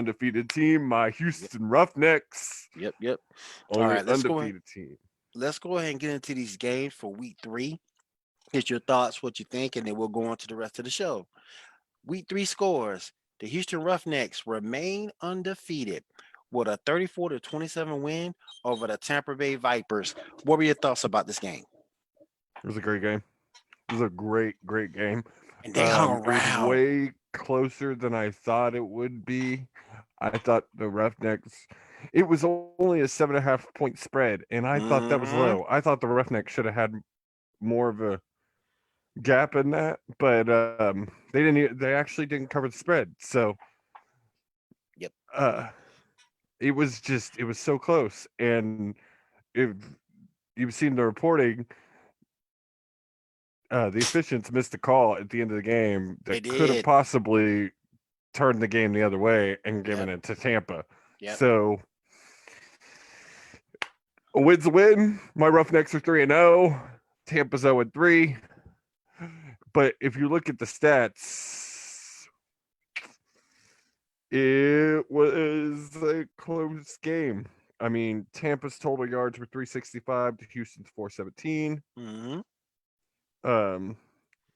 undefeated team, my Yep. Houston Roughnecks. Yep. All Only right, undefeated team. let's go ahead and get into these games for week 3. Get your thoughts, what you think, and then we'll go on to the rest of the show. Week 3 scores. The Houston Roughnecks remain undefeated with a 34-27 win over the Tampa Bay Vipers. What were your thoughts about this game? It was a great game. It was a great game. And they hung It was around. way closer than I thought it would be. I thought the Roughnecks, it was only a 7.5 point spread, and I thought that was low. Hmm. I thought the Roughnecks should have had more of a gap in that, but they didn't. They actually didn't cover the spread, so Yep. uh, it was so close. And if you've seen the reporting, the officiants missed a call at the end of the game They that could have did. possibly turned the game the other way and given Yep. it to Tampa. Yep. So a win's a win. My Roughnecks are 3-0. Tampa's 0-3. But if you look at the stats, it was a close game. I mean, Tampa's total yards were 365 to Houston's 417. Hmm. Um,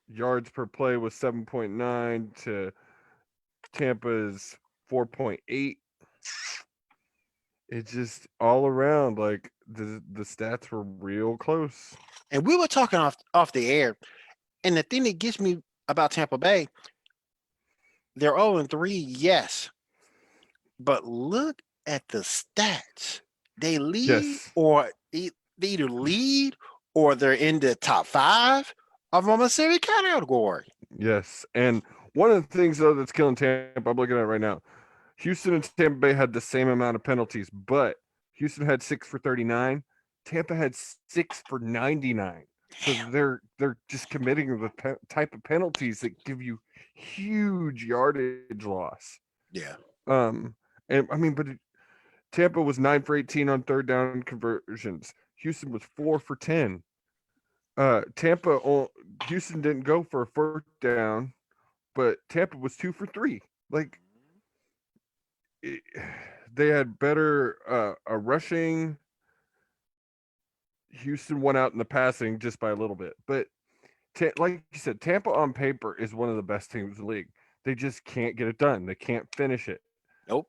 yards per play was 7.9 to Tampa's 4.8. It's just all around like the stats were real close. And we were talking off the air. And the thing that gets me about Tampa Bay, they're 0-3, yes. But look at the stats. They lead Yes. or they either lead or they're in the top 5 of almost every category. Yes. And one of the things though that's killing Tampa, I'm looking at it right now. Houston and Tampa Bay had the same amount of penalties, but Houston had 6 for 39. Tampa had 6 for 99. So Damn. they're just committing the type of penalties that give you huge yardage loss. Yeah. Um, and I mean, but Tampa was 9 for 18 on third down conversions. Houston was 4 for 10. Houston didn't go for a first down, but Tampa was 2 for 3. Like it, they had better a rushing. Houston won out in the passing just by a little bit, but like you said, Tampa on paper is one of the best teams in the league. They just can't get it done. They can't finish it. Nope.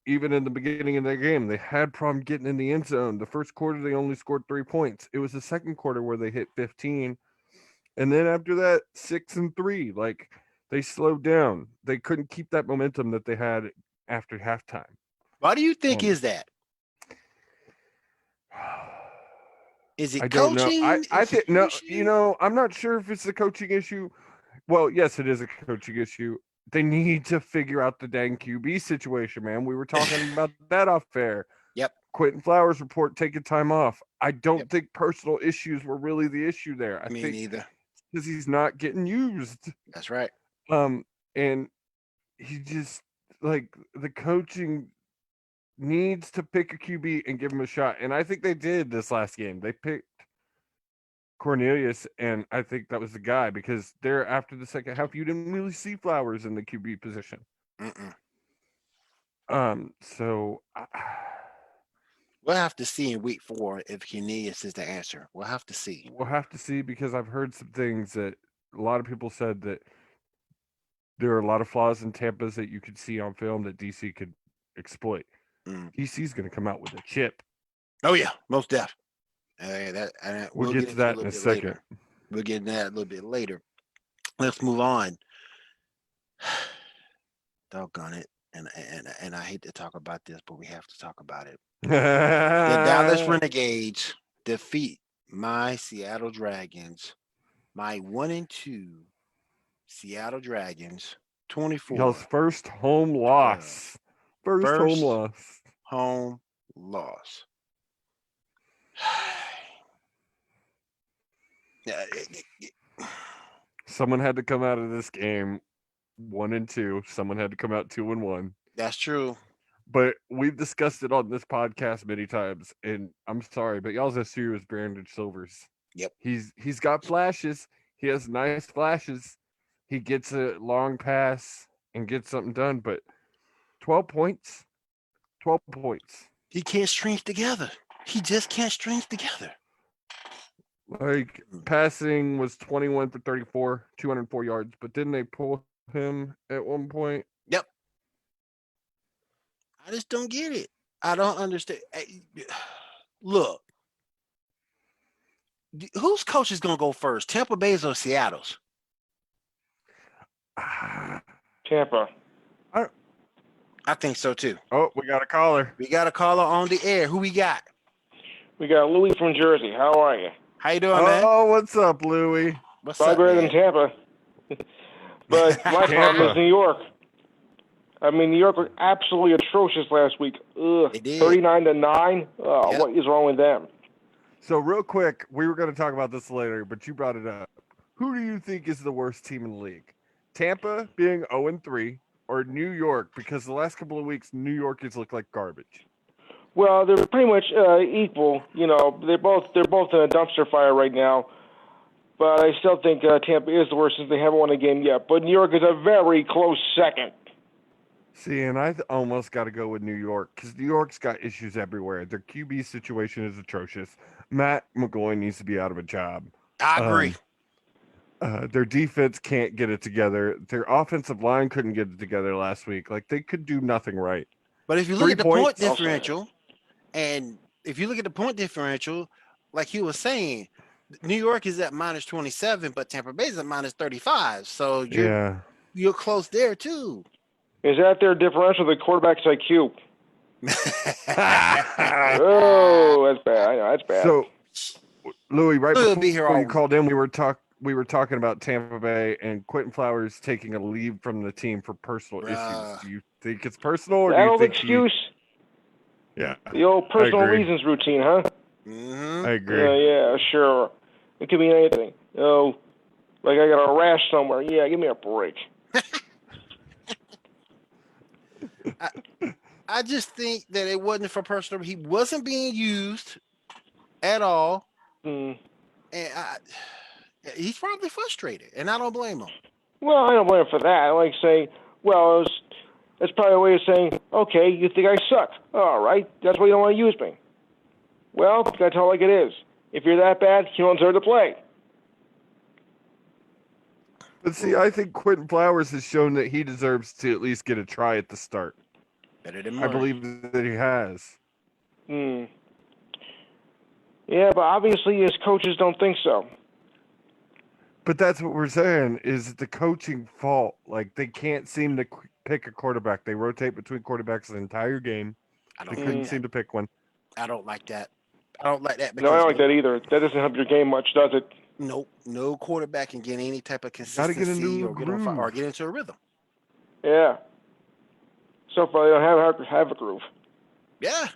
Even in the beginning of their game, they had problem getting in the end zone. The first quarter, they only scored 3 points. It was the second quarter where they hit 15, and then after that, 6-3. Like they slowed down. They couldn't keep that momentum that they had after halftime. Why do you think And is that? Is I it don't know. coaching, I think no. execution? I'm not sure if it's a coaching issue. Well, yes, it is a coaching issue. They need to figure out the dang QB situation, man. We were talking about that off air. Yep. Quentin Flowers report taking time off. I Yep. don't think personal issues were really the issue there. I Me think neither. because he's not getting used. That's right. And he just like the coaching needs to pick a QB and give him a shot. And I think they did this last game. They picked Cornelius, and I think that was the guy because there after the second half, you didn't really see Flowers in the QB position. Mm-mm. So We'll have to see in week 4 if Cornelius is the answer. We'll have to see. we'll have to see because I've heard some things that a lot of people said that there are a lot of flaws in Tampa's that you could see on film that DC could exploit. Mm. DC's going to come out with a chip. Oh yeah, most def. We'll We'll get get to into a that in little a bit second. later. We'll get into that a little bit later. Let's move on. Doggone it. And I hate to talk about this, but we have to talk about it. The Dallas Renegades defeat my Seattle Dragons, my 1-2 Seattle Dragons, 24. Y'all's first home loss. First home First loss. home loss. Someone had to come out of this game 1-2. Someone had to come out 2-1. That's true. But we've discussed it on this podcast many times, and I'm sorry, but y'all's SU is Brandon Silvers. Yep. He's got flashes. He has nice flashes. He gets a long pass and gets something done, but 12 points. 12 points. He can't string together. He just can't string together. Like, passing was 21 for 34, 204 yards, but didn't they pull him at one point? Yep. I just don't get it. I don't understand. Look, whose coach is going to go first? Tampa Bay's or Seattle's? Tampa. I think so too. Oh, we got a caller. We got a caller on the air. Who we got? We got Louis from Jersey. How are you? How you doing, man? Oh, what's up, Louie? What's Probably up, better man? than Tampa. But my problem is New York. I mean, New York was absolutely atrocious last week. Ugh, They did. 39-9. Oh, Yep. What is wrong with them? So, real quick, we were going to talk about this later, but you brought it up. Who do you think is the worst team in the league? Tampa being 0-3 or New York? Because the last couple of weeks, New York has looked like garbage. Well, they're pretty much equal. You know, they're both in a dumpster fire right now. But I still think Tampa is the worst since they haven't won a game yet. But New York is a very close second. See, and I almost got to go with New York because New York's got issues everywhere. Their QB situation is atrocious. Matt McGloin needs to be out of a job. I agree. Their defense can't get it together. Their offensive line couldn't get it together last week. Like, they could do nothing right. But if you 3 look at the point points. differential, and if you look at the point differential, like he was saying, New York is at minus 27, but Tampa Bay is at minus 35. So you're close there too. Is that their differential, the quarterback's IQ? Oh, that's bad. I know, that's bad. So, Louis, right We'll before be here all you called in, we were talking about Tampa Bay and Quentin Flowers taking a leave from the team for personal issues. Do you think it's personal, or That do you old think excuse? Yeah, The old personal agree. reasons routine, huh? Mm-hmm. I agree. Yeah, sure. It could be anything. Oh, like I got a rash somewhere. Yeah, give me a break. I just think that it wasn't for personal. He wasn't being used at all, and he's probably frustrated, and I don't blame him. Well, I don't blame him for that. I like saying, well, that's probably a way of saying, okay, you think I suck. All right, that's why you don't want to use me. Well, you got to tell it like it is. If you're that bad, you don't deserve to play. But see, I think Quentin Flowers has shown that he deserves to at least get a try at the start. Better than I Murray. believe that he has. Yeah, but obviously his coaches don't think so. But that's what we're saying is the coaching fault. Like, they can't seem to pick a quarterback. They rotate between quarterbacks the entire game. They couldn't seem to pick one. I don't like that. I don't like that. No, I don't like that either. That doesn't help your game much, does it? Nope. No quarterback can get any type of Gotta get a consistency new or get on fire groove. or get into a rhythm. Yeah. So far, they don't have a groove. Yeah.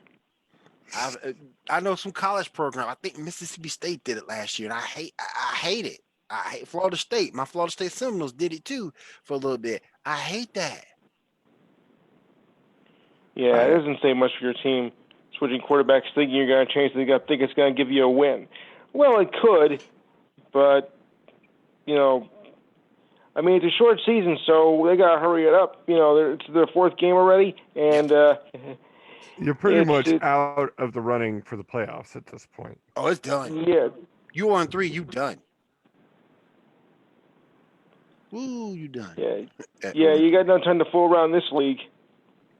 I know some college program. I think Mississippi State did it last year, and I hate it. I hate Florida State. My Florida State Seminoles did it too for a little bit. I hate that. Yeah, it doesn't say much for your team. Switching quarterbacks, thinking you're going to change, think it's going to give you a win. Well, it could, but you know, I mean, it's a short season, so they got to hurry it up. You know, it's their fourth game already, and you're pretty much out of the running for the playoffs at this point. Oh, it's done. Yeah, You on 3, you done. Ooh, you done. Yeah, you got no time to fool around this league.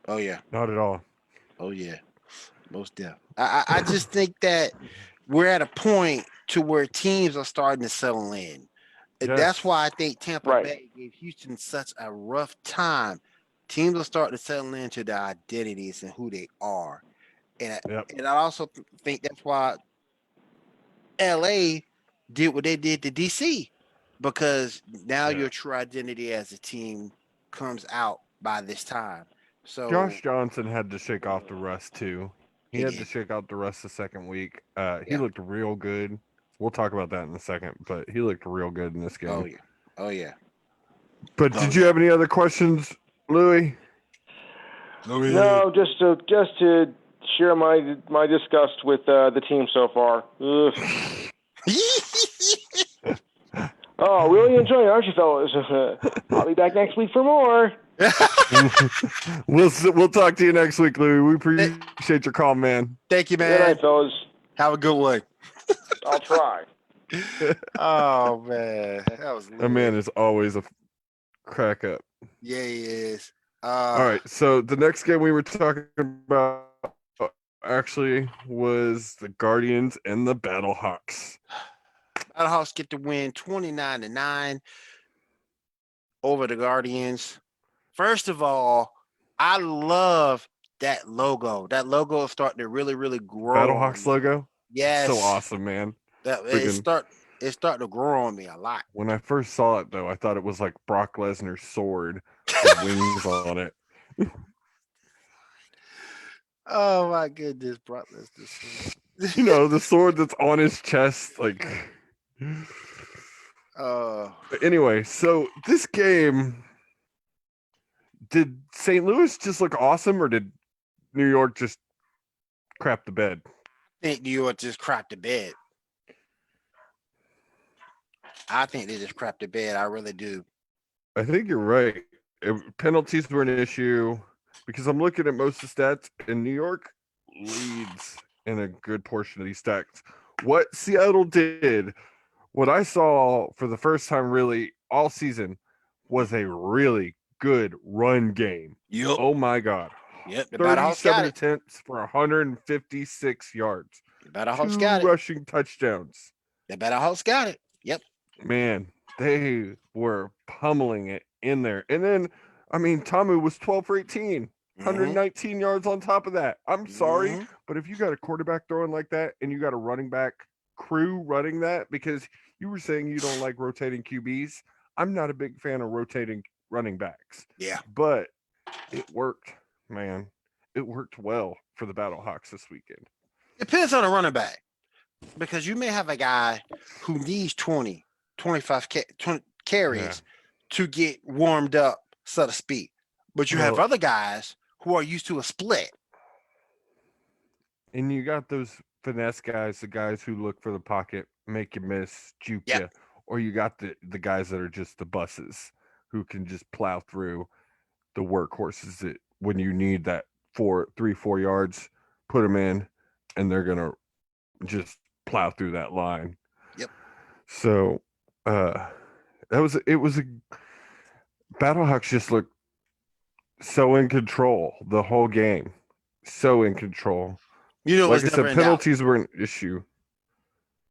Oh yeah. Not at all. Oh yeah. Most definitely. I just think that we're at a point to where teams are starting to settle in. Yes. That's why I think Tampa Bay gave Houston such a rough time. Teams are starting to settle into their identities and who they are. And I also think that's why LA did what they did to DC, because now your true identity as a team comes out by this time. So Josh Johnson had to shake off the rust too. He had did. to shake out the rust the second week. He looked real good. We'll talk about that in a second, but he looked real good in this game. Oh yeah. But did you have any other questions, Louis? No, just to share my disgust with the team so far. Ugh. Oh, really enjoying it, aren't you, fellas? I'll be back next week for more. We'll talk to you next week, Louis. We appreciate your call, man. Thank you, Good man. night, fellas. Have a good one. I'll try. Oh man, that was That man is always a crack up. Yeah, he is. All right, so the next game we were talking about actually was the Guardians and the Battlehawks. Battlehawks get the win 29-9 over the Guardians. First of all, I love that logo. That logo is starting to really, really grow. Battlehawks logo? Yes. So awesome, man. It's starting to grow on me a lot. When I first saw it, though, I thought it was like Brock Lesnar's sword with wings on it. Oh my goodness, Brock Lesnar. You know, the sword that's on his chest, like. Anyway, so this game, did St. Louis just look awesome, or did New York just crap the bed? I think New York just crapped the bed. I think they just crapped the bed. I really do. I think you're right. Penalties were an issue because I'm looking at most of the stats, and New York leads in a good portion of these stats. What Seattle did, what I saw for the first time really all season, was a really good run game. Yep. Oh my God. Yep. The 37 attempts for 156 yards. The Battlehawks 2 got it. rushing touchdowns. The Battlehawks got it. Yep. Man, they were pummeling it in there. And then, I mean, Tamu was 12 for 18, 119 yards on top of that. I'm sorry, but if you got a quarterback throwing like that and you got a running back crew running that, because you were saying you don't like rotating QBs, I'm not a big fan of rotating running backs. Yeah. But it worked, man. It worked well for the Battlehawks this weekend. Depends on the running back, because you may have a guy who needs 20 carries to get warmed up, so to speak. But you have other guys who are used to a split. And you got those finesse guys, the guys who look for the pocket, make you miss, juke you. Or you got the guys that are just the buses who can just plow through the workhorses that when you need that 4 yards, put them in, and they're going to just plow through that line. Yep. So it was a Battlehawks just looked so in control the whole game. So in control. You know, like I said, penalties were an issue.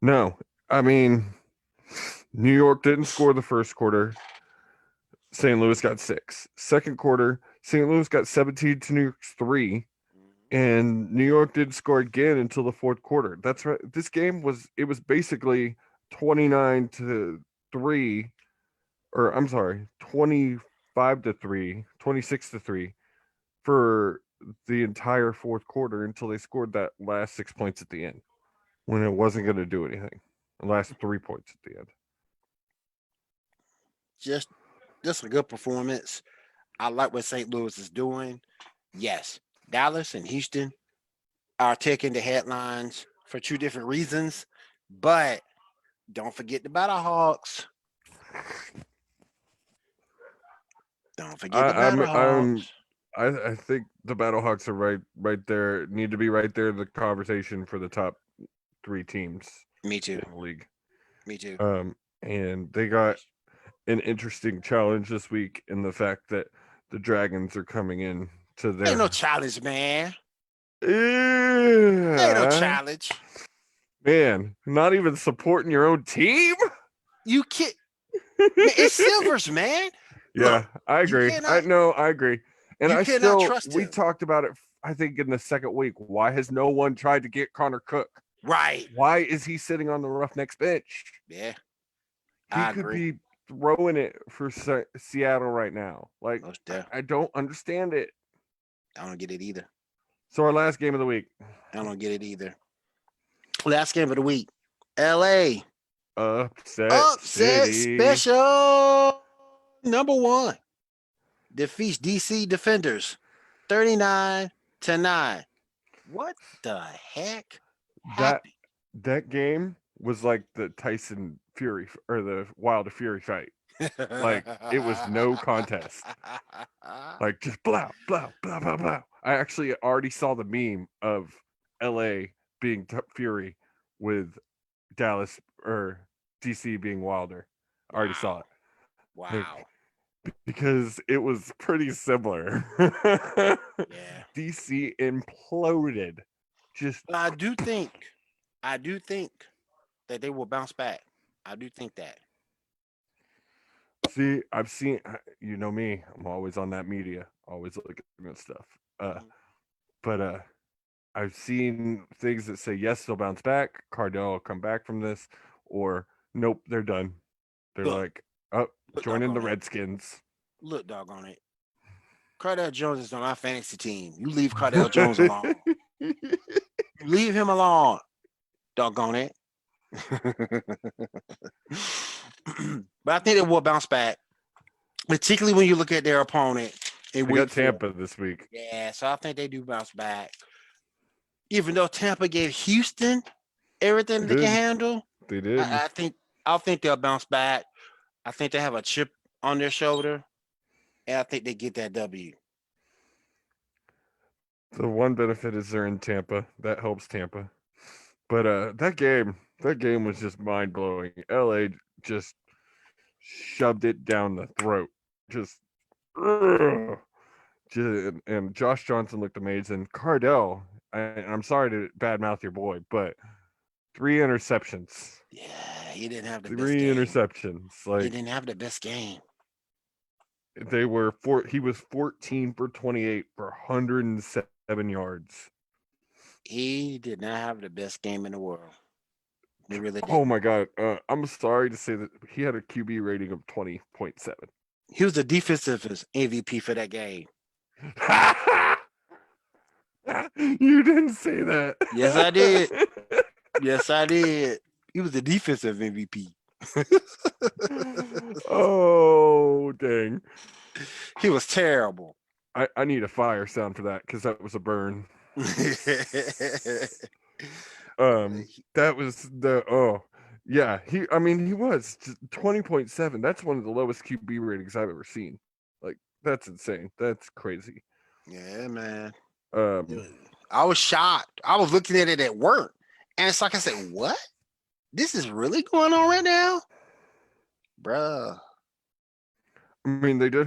No, I mean, New York didn't score the first quarter. St. Louis got 6. Second quarter, St. Louis got 17 to New York's 3. And New York didn't score again until the fourth quarter. That's right. This game was basically 29-3, or I'm sorry, 25-3, 26-3 for the entire fourth quarter until they scored that last 6 points at the end when it wasn't going to do anything. The last 3 points at the end. Just a good performance. I like what St. Louis is doing. Yes, Dallas and Houston are taking the headlines for 2 different reasons, but don't forget the Battlehawks. Don't forget the Battlehawks. I think the Battlehawks are right there. Need to be right there in the conversation for the top 3 teams. Me too. In the league. Me too. And they got an interesting challenge this week in the fact that the Dragons are coming in to their. Ain't no challenge, man. Yeah. Ain't no challenge. Man, not even supporting your own team? You can't. It's Silvers, man. Yeah, look, I agree. I agree. And I still, we talked about it, I think, in the second week. Why has no one tried to get Connor Cook? Right. Why is he sitting on the Roughnecks bench? Yeah. He could be throwing it for Seattle right now. Like, I don't understand it. I don't get it either. So our last game of the week. I don't get it either. Last game of the week. LA. Upset City. Special number 1. Defeats DC Defenders 39-9. What the heck happened? That game was like the Tyson Fury or the Wilder Fury fight. Like, it was no contest. Like, just blah, blah, blah, blah, blah. I actually already saw the meme of LA being Fury with Dallas or DC being Wilder. I already saw it. Wow. Because it was pretty similar. Yeah. DC imploded. Just But I do think that they will bounce back. I do think that. see, I've seen, you know me, I'm always on that media, always looking at stuff. But I've seen things that say yes, they'll bounce back. Cardell will come back from this, or nope, they're done. They're Look, like, oh, joining the doggone it. Redskins. Look, doggone it. Cardell Jones is on our fantasy team. You leave Cardell Jones alone. You leave him alone. Doggone it. But I think it will bounce back, particularly when you look at their opponent in We week got Tampa this week. Yeah, so I think they do bounce back. Even though Tampa gave Houston everything they can handle, They did. I think they'll bounce back. I think they have a chip on their shoulder, and I think they get that W. The one benefit is they're in Tampa. That helps Tampa. But that game was just mind blowing. LA just shoved it down the throat. Ugh. And Josh Johnson looked amazing. Cardell, I'm sorry to badmouth your boy, but 3 interceptions. Yeah, he didn't have the best 3 game. interceptions. He Like, didn't have the best game. he was 14 for 28 for 107 yards. He did not have the best game in the world. He really did. Oh my god. I'm sorry to say that he had a QB rating of 20.7. He was the defensive MVP for that game. You didn't say that. Yes, I did. Yes, I did. He was the defensive MVP. Oh, dang. He was terrible. I need a fire sound for that because that was a burn. That was yeah, he was 20.7. That's one of the lowest QB ratings I've ever seen. Like, that's insane. That's crazy. Yeah, man. Um I was shocked. I was looking at it at work, and it's like I said, "What? This is really going on right now, bruh." I mean, DC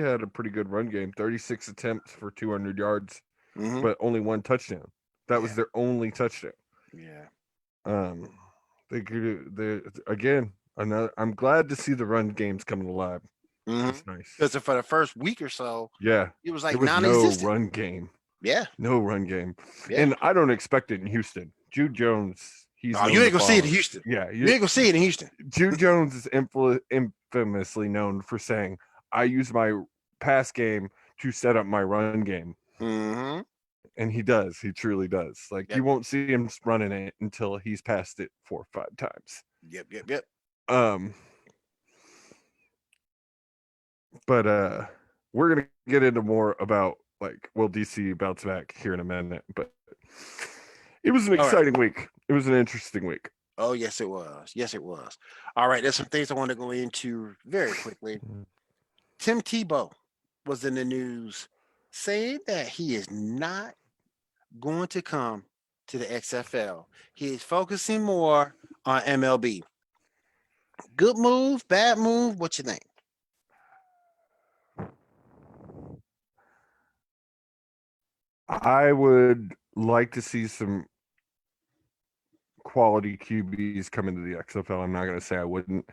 had a pretty good run game, 36 attempts for 200 yards, but only 1 touchdown. That was their only touchdown. Yeah. I'm glad to see the run games coming alive. It's nice. Because for the first week or so, yeah, it was like there was non-existent. no run game. Yeah. No run game. Yeah. And I don't expect it in Houston. Jude Jones, you ain't gonna see it in Houston. Yeah, you ain't gonna see it in Houston. Jude Jones is infamously known for saying, "I use my pass game to set up my run game." Mm-hmm. And he does. He truly does. Like, you won't see him running it until he's passed it 4 or 5 times. Yep. But we're gonna get into more about, like, will DC bounce back here in a minute. But it was an exciting week. It was an interesting week. Oh, yes, it was. Yes, it was. All right, there's some things I want to go into very quickly. Tim Tebow was in the news saying that he is not going to come to the XFL. He is focusing more on MLB. Good move, bad move, what you think? I would like to see some quality QBs come into the XFL. I'm not going to say I wouldn't,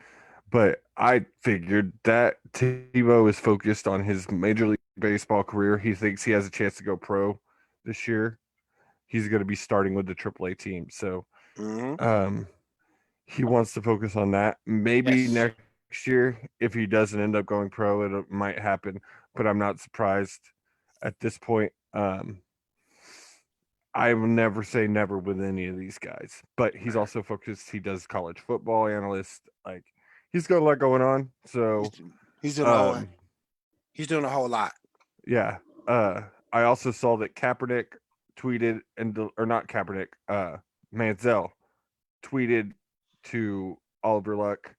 but I figured that Tebow is focused on his Major League Baseball career. He thinks he has a chance to go pro this year. He's going to be starting with the AAA team. So he wants to focus on that. Maybe next year, if he doesn't end up going pro, it might happen, but I'm not surprised at this point. I will never say never with any of these guys, but he's also focused. He does college football analyst. Like, he's got a lot going on. So he's doing a whole lot. Yeah. I also saw that Kaepernick tweeted Manziel tweeted to Oliver Luck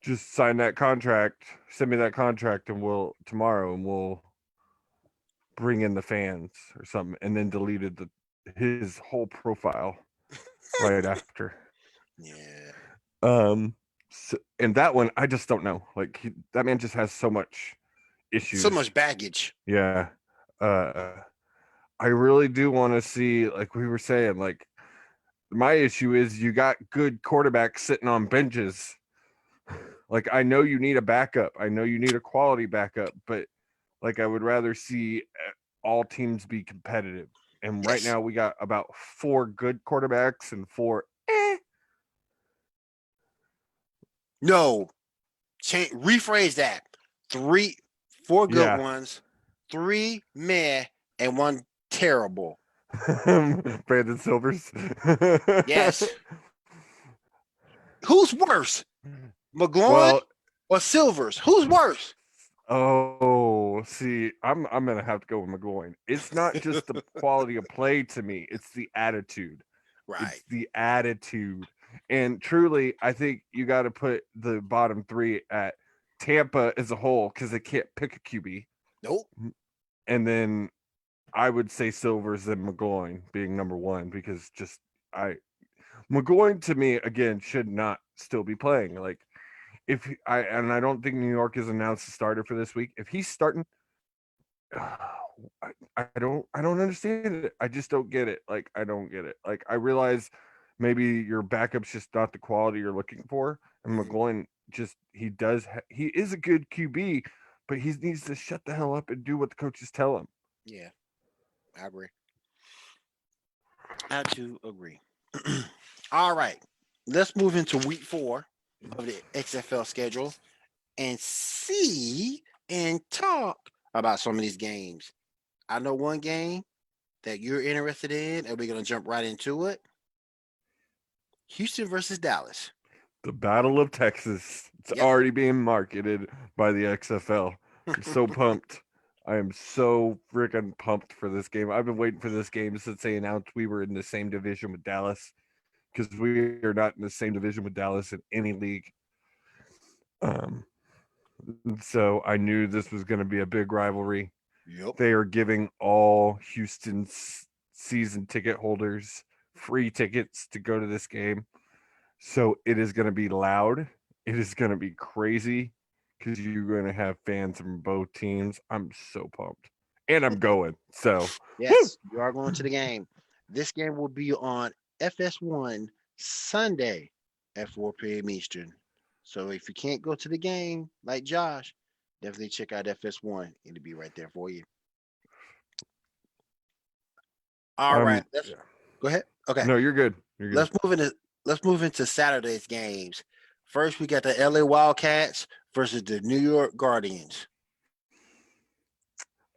just sign that contract, send me that contract, and we'll bring in the fans or something, and then deleted his whole profile right after. Yeah. So, and that one, I just don't know. Like that man just has so much issues. So much baggage. Yeah. I really do want to see, like we were saying, like my issue is you got good quarterbacks sitting on benches. Like I know you need a backup. I know you need a quality backup, but like I would rather see all teams be competitive. And right now we got about 4 good quarterbacks and 4 No. Rephrase that. 4 good ones, 3 meh, and 1 terrible. Brandon Silvers. Yes. Who's worse? McGloin or Silvers? Who's worse? Oh, see, I'm gonna have to go with McGloin. It's not just the quality of play to me; it's the attitude. Right. It's the attitude, and truly, I think you got to put the bottom 3 at Tampa as a whole because they can't pick a QB. Nope. And then I would say Silvers and McGloin being number 1 because McGloin to me again should not still be playing. Like I don't think New York has announced the starter for this week. If he's starting, I don't understand it. I just don't get it. Like I don't get it. Like I realize maybe your backup's just not the quality you're looking for, and McGloin just he is a good QB, but he needs to shut the hell up and do what the coaches tell him. Yeah, I agree. I do agree. All right, let's move into week 4 of the XFL schedule and see and talk about some of these games. I know one game that you're interested in, and we're going to jump right into it. Houston versus Dallas. The Battle of Texas. It's already being marketed by the XFL. I'm so pumped. I am so freaking pumped for this game. I've been waiting for this game since they announced we were in the same division with Dallas, because we are not in the same division with Dallas in any league. So I knew this was going to be a big rivalry. Yep. They are giving all Houston's season ticket holders free tickets to go to this game. So it is going to be loud. It is going to be crazy because you're going to have fans from both teams. I'm so pumped. And I'm going. So, yes, you are going to the game. This game will be on FS1 Sunday at 4 p.m. Eastern. So if you can't go to the game like Josh, definitely check out FS1. It'll be right there for you. All right. Go ahead. Okay. No, you're good. You're good. Let's move into Saturday's games. First, we got the LA Wildcats versus the New York Guardians.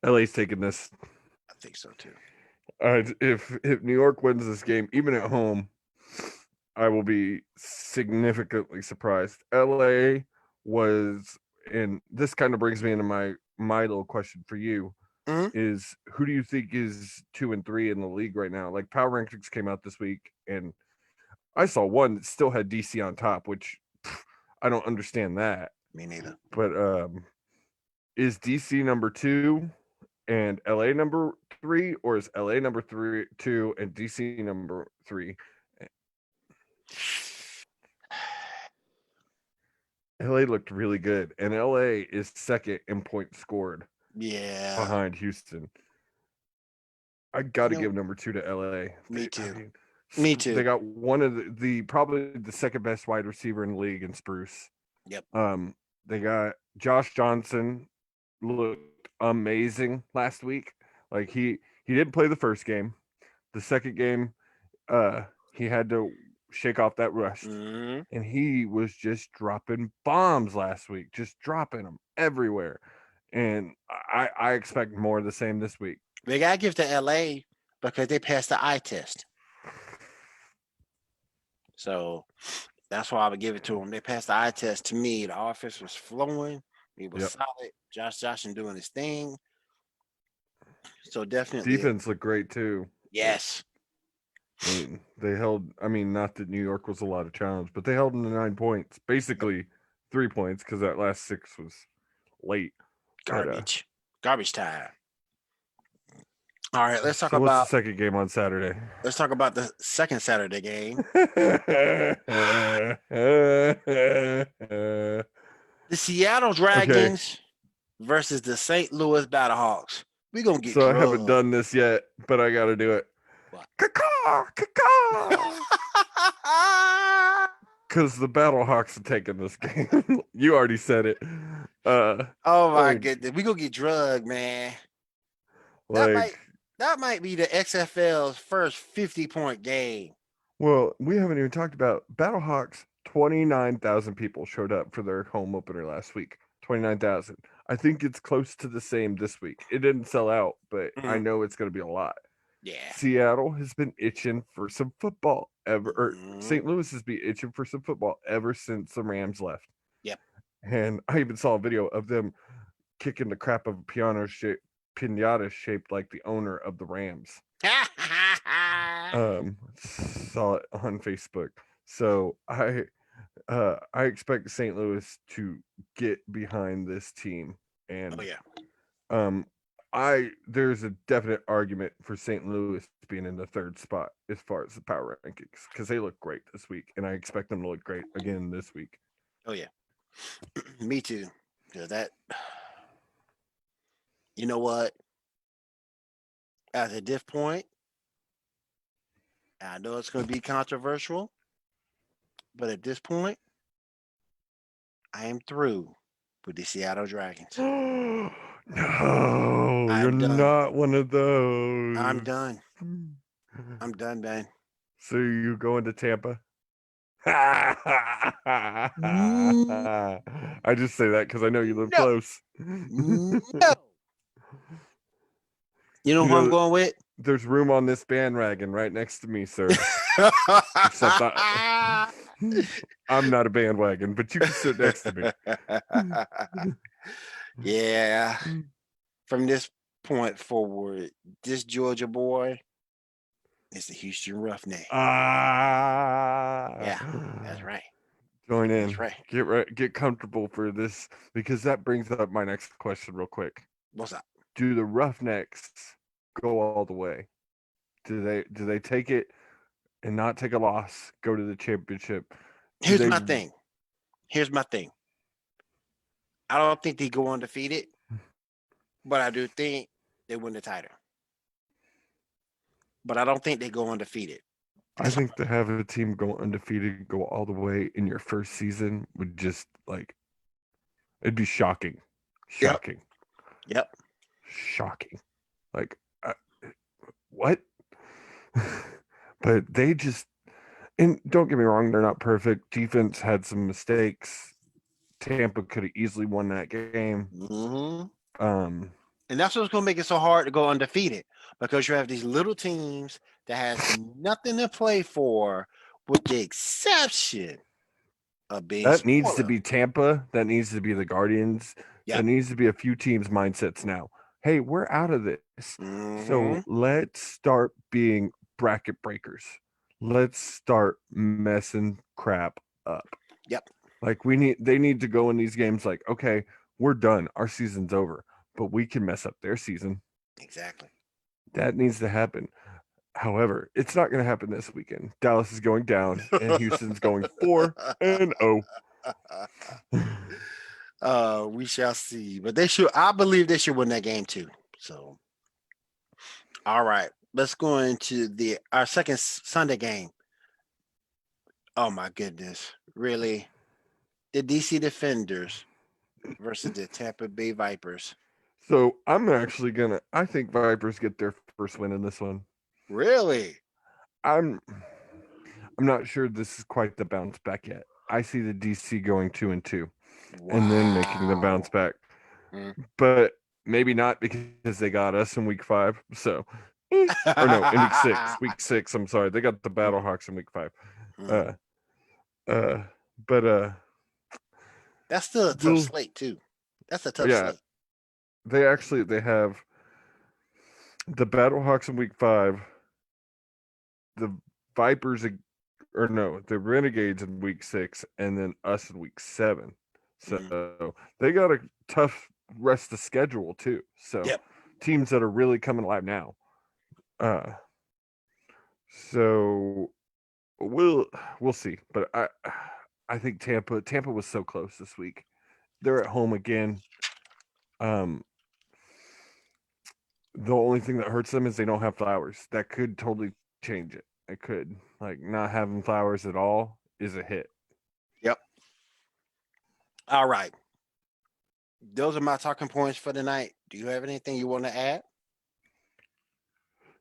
LA's taking this. I think so too. If New York wins this game, even at home, I will be significantly surprised. LA was, and this kind of brings me into my little question for you, is who do you think is 2 and 3 in the league right now? Like Power Rankings came out this week, and I saw one that still had DC on top, which I don't understand that. Me neither. But is DC number 2 and LA number 3, or is LA number 2 and DC number 3? LA looked really good, and LA is second in points scored. Yeah, behind Houston. I got to give number 2 to LA. Me too. Me too. They got one of the probably the second best wide receiver in the league in Spruce. Yep. They got Josh Johnson, looked amazing last week. Like he didn't play the first game. The second game, he had to shake off that rust, and he was just dropping bombs last week, just dropping them everywhere. And I expect more of the same this week. They gotta give to LA because they passed the eye test. So that's why I would give it to them. They passed the eye test. To me, the offense was flowing. It was solid. Josh Johnson doing his thing. So definitely. Defense looked great too. Yes. I mean, they held, not that New York was a lot of challenge, but they held them to 9 points. Basically 3 points because that last 6 was late. Garbage time. All right, let's talk So what's the about second game on Saturday? the second Saturday game. The Seattle Dragons versus the St. Louis Battlehawks. We're gonna get So I haven't done this yet, but I gotta do it. What? Caw-caw! Because the Battlehawks are taking this game. You already said it. Oh my goodness. We're gonna get drugged, man. Like, That might be the XFL's first 50-point game. well, we haven't even talked about Battlehawks. 29,000 people showed up for their home opener last week. 29,000. I think it's close to the same this week. It didn't sell out, but I know it's going to be a lot. Yeah. Seattle has been itching for some football or St. Louis has been itching for some football ever since the Rams left. Yep. And I even saw a video of them kicking the crap of a pinata shaped like the owner of the Rams. Saw it on Facebook. So I expect St. Louis to get behind this team, and there's a definite argument for St. Louis being in the third spot as far as the power rankings because they look great this week, and I expect them to look great again this week. Oh yeah, me too. That, you know what? At this point, I know it's going to be controversial, but at this point, I am through with the Seattle Dragons. No, you're not one of those. I'm done. I'm done, man. So you going to Tampa? I just say that because I know you live close. No. You know who I'm going with? There's room on this bandwagon right next to me, sir. Except I'm not a bandwagon, but you can sit next to me. Yeah. From this point forward, this Georgia boy is the Houston Roughneck. Yeah, that's right. Join in. That's right. Get comfortable for this because that brings up my next question real quick. What's up? Do the Roughnecks go all the way? Do they take it and not take a loss, go to the championship? Here's my thing. I don't think they go undefeated, but I do think they win the title. But I don't think they go undefeated. I think to have a team go undefeated, go all the way in your first season would just it'd be shocking. Shocking. Yep. Shocking. What? But they just, and don't get me wrong, they're not perfect. Defense had some mistakes. Tampa could have easily won that game. Mm-hmm. And that's what's going to make it so hard to go undefeated because you have these little teams that has nothing to play for, with the exception of being that needs to be Tampa. That needs to be the Guardians. Yep. That needs to be a few teams' mindsets now. Hey, we're out of this. Mm-hmm. So let's start being bracket breakers. Let's start messing crap up. Yep. They need to go in these games like, okay, we're done. Our season's over, but we can mess up their season. Exactly. That needs to happen. However, it's not going to happen this weekend. Dallas is going down and Houston's going 4-0. We shall see, but I believe they should win that game too. So, all right, let's go into our second Sunday game. Oh my goodness, really? The DC Defenders versus the Tampa Bay Vipers. So I'm actually I think Vipers get their first win in this one. Really? I'm not sure this is quite the bounce back yet. I see the DC going 2-2. Wow. And then making the bounce back. But maybe not because they got us in week 5. So, or no, in week 6. Week 6, I'm sorry. They got the Battlehawks in week 5. But that's still a tough slate too. That's a tough slate. They have the Battlehawks in week 5, the Vipers, the Renegades in week 6, and then us in week 7. So they got a tough rest of schedule too. So Yep. teams that are really coming alive now. So we'll see. But I think Tampa was so close this week. They're at home again. The only thing that hurts them is they don't have Flowers. That could totally change it. It could. Like not having Flowers at all is a hit. Yep. All right. Those are my talking points for tonight. Do you have anything you want to add?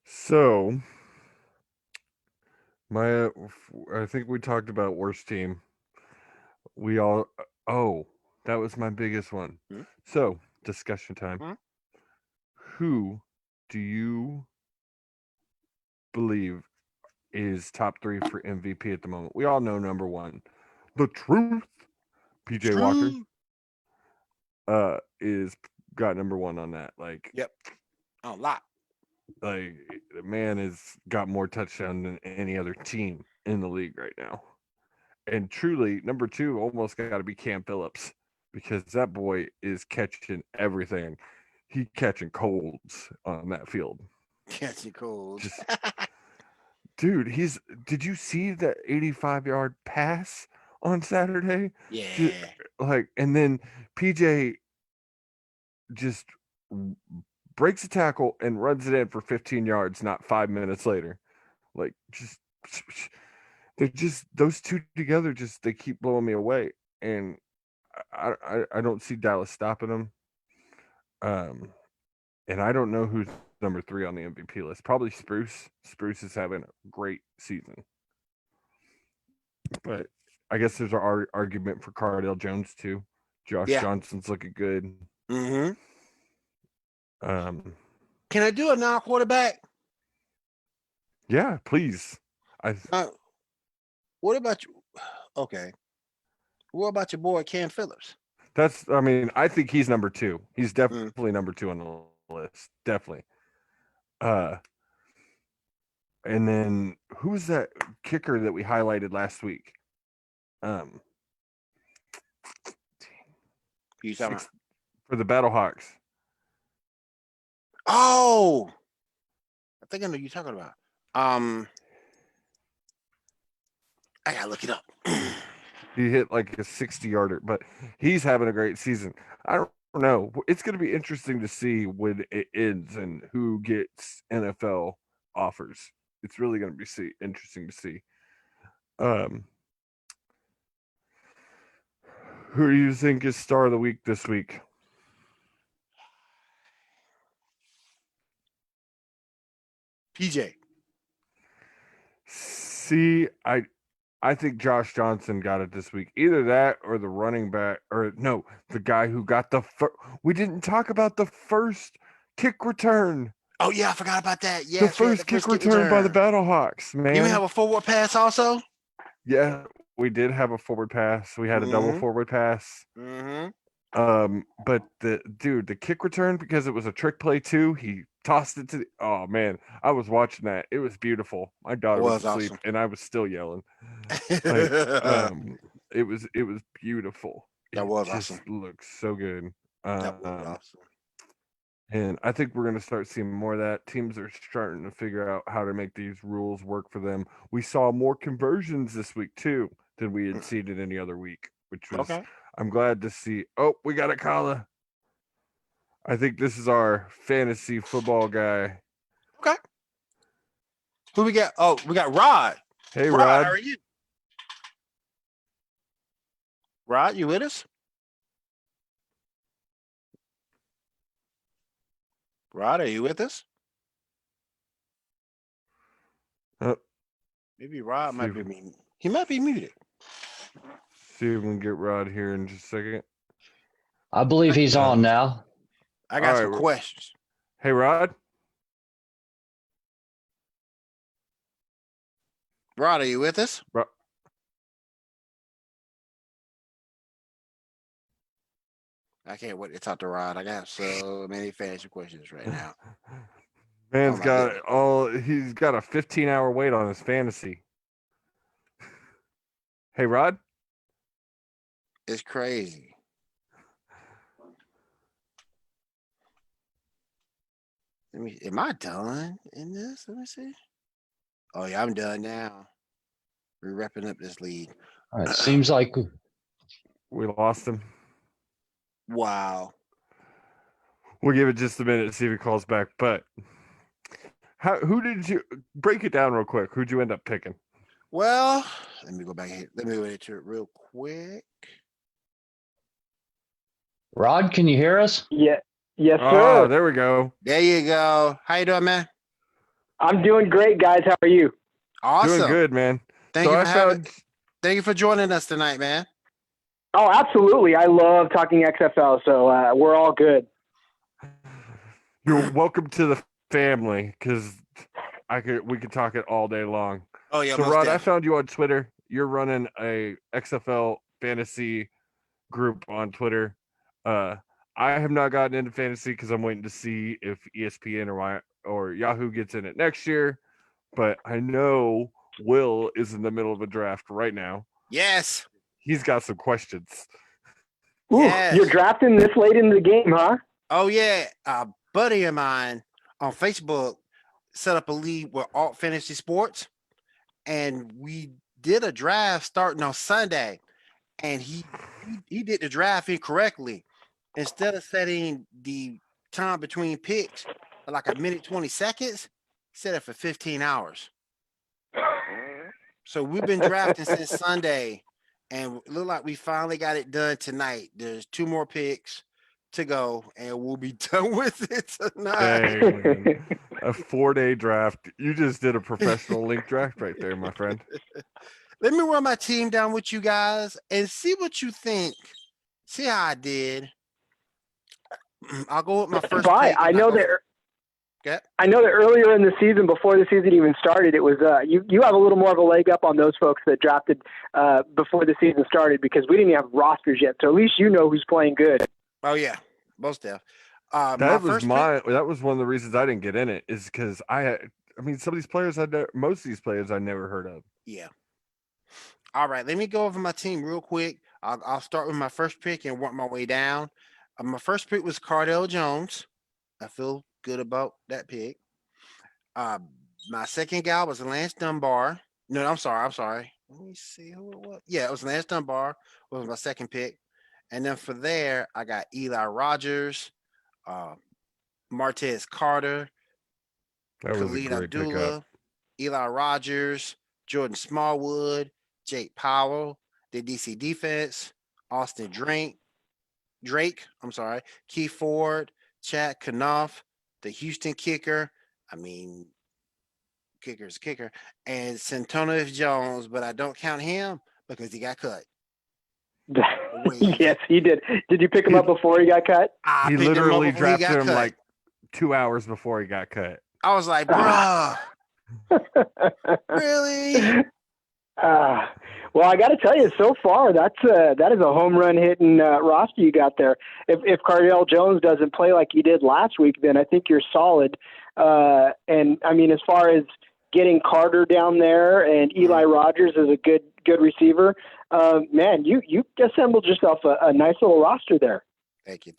So I think we talked about worst team. That was my biggest one. Hmm? So discussion time. Hmm? Who do you believe is top 3 for MVP at the moment? We all know number 1, the truth. PJ Walker is got number 1 on that. Like, Yep. A lot. Like the man has got more touchdowns than any other team in the league right now. And truly, number 2 almost got to be Cam Phillips because that boy is catching everything. He catching colds on that field. Catching colds. Dude, did you see that 85-yard pass on Saturday? Yeah. And then PJ just breaks a tackle and runs it in for 15 yards not 5 minutes later. Like, they're just those two together. They keep blowing me away, and I don't see Dallas stopping them. And I don't know who's number 3 on the MVP list. Probably Spruce. Spruce is having a great season, but I guess there's an argument for Cardale Jones too. Josh Johnson's looking good. Mm-hmm. Can I do a non-quarterback? Yeah, please. What about you? Okay. What about your boy Cam Phillips? I think he's number 2. He's definitely number 2 on the list. Definitely. And then who's that kicker that we highlighted last week? You talking about? For the Battlehawks. Oh, I think I know you're talking about. I gotta look it up. He hit like a 60-yarder, but he's having a great season. I don't know. It's going to be interesting to see when it ends and who gets NFL offers. It's really going to be interesting to see. Who do you think is star of the week this week? PJ. See, I think Josh Johnson got it this week. Either that or the running back, or no, the guy who got we didn't talk about the first kick return. Oh yeah, I forgot about that. Yeah, the first kick return by the Battlehawks, man. You have a forward pass also? Yeah, we did have a forward pass. We had a double forward pass. Mm-hmm. But the kick return, because it was a trick play too, he tossed it to oh man, I was watching that. It was beautiful. My daughter was asleep and I was still yelling. It was beautiful. That was awesome. Looks so good. That was awesome. And I think we're going to start seeing more of that. Teams are starting to figure out how to make these rules work for them. We saw more conversions this week too than we had seen in any other week, which was I'm glad to see. Oh, we got a caller. I think this is our fantasy football guy. Okay. Who we got? Oh, we got Rod. Hey, Rod. How are you? Rod, you with us? Rod, are you with us? Maybe Rod might be muted. He might be muted. See if we can get Rod here in just a second. I believe he's on now. I got some questions. Hey, Rod. Rod, are you with us? I can't wait to talk to Rod. I got so many fantasy questions right now. Man's he's got a 15-hour wait on his fantasy. Hey, Rod. It's crazy. Am I done in this? Let me see. Oh yeah, I'm done now. We're wrapping up this league. It seems like We lost him. Wow. We'll give it just a minute to see if he calls back. But who did you break it down real quick? Who'd you end up picking? Well, let me go back here. Let me go into it real quick. Rod, can you hear us? Yeah. Yes, Oh, sir. there we go. There you go. How you doing, man? I'm doing great, guys. How are you? Awesome. Doing good, man. Thank you for joining us tonight, man. Oh, absolutely. I love talking XFL, so we're all good. You're welcome to the family because we could talk it all day long. Oh yeah. So Rod, I found you on Twitter. You're running a XFL fantasy group on Twitter. I have not gotten into fantasy because I'm waiting to see if ESPN or Yahoo gets in it next year. But I know Will is in the middle of a draft right now. Yes. He's got some questions. Ooh, Yes. You're drafting this late in the game, huh? Oh yeah. A buddy of mine on Facebook set up a league with Alt Fantasy Sports, and we did a draft starting on Sunday, and he did the draft incorrectly. Instead of setting the time between picks for like a minute 20 seconds, he set it for 15 hours. So we've been drafting since Sunday, and it look like we finally got it done tonight. There's 2 more picks to go, and we'll be done with it tonight. Dang, man. A 4-day draft. You just did a professional link draft right there, my friend. Let me run my team down with you guys and see what you think. See how I did. I'll go with my first pick. I know that. Okay. I know that earlier in the season, before the season even started, it was you have a little more of a leg up on those folks that drafted before the season started because we didn't even have rosters yet. So at least you know who's playing good. Oh yeah, most def. That was one of the reasons I didn't get in it is because some of these players most of these players I never heard of. Yeah. All right, let me go over my team real quick. I'll start with my first pick and work my way down. My first pick was Cardell Jones. I feel good about that pick. My second guy was Lance Dunbar. No, I'm sorry. Let me see who it was. Yeah, it was Lance Dunbar was my second pick. And then for there, I got Eli Rogers, Martez Carter, That was Khalid a great Abdullah, pickup. Eli Rogers, Jordan Smallwood, Jake Powell, the DC defense, Austin Drake, Keith Ford, Chad Kanoff, the Houston kicker. Kicker's kicker, and Santonio Jones, but I don't count him because he got cut. Yes, he did. Did you pick him up before he got cut? He literally drafted him like 2 hours before he got cut. I was like, bruh, really? Well, I got to tell you, so far that is a home run hitting roster you got there. If Cardell Jones doesn't play like he did last week, then I think you're solid. And I mean, as far as getting Carter down there and Eli Rogers is a good receiver, man, you assembled yourself a nice little roster there. Thank you.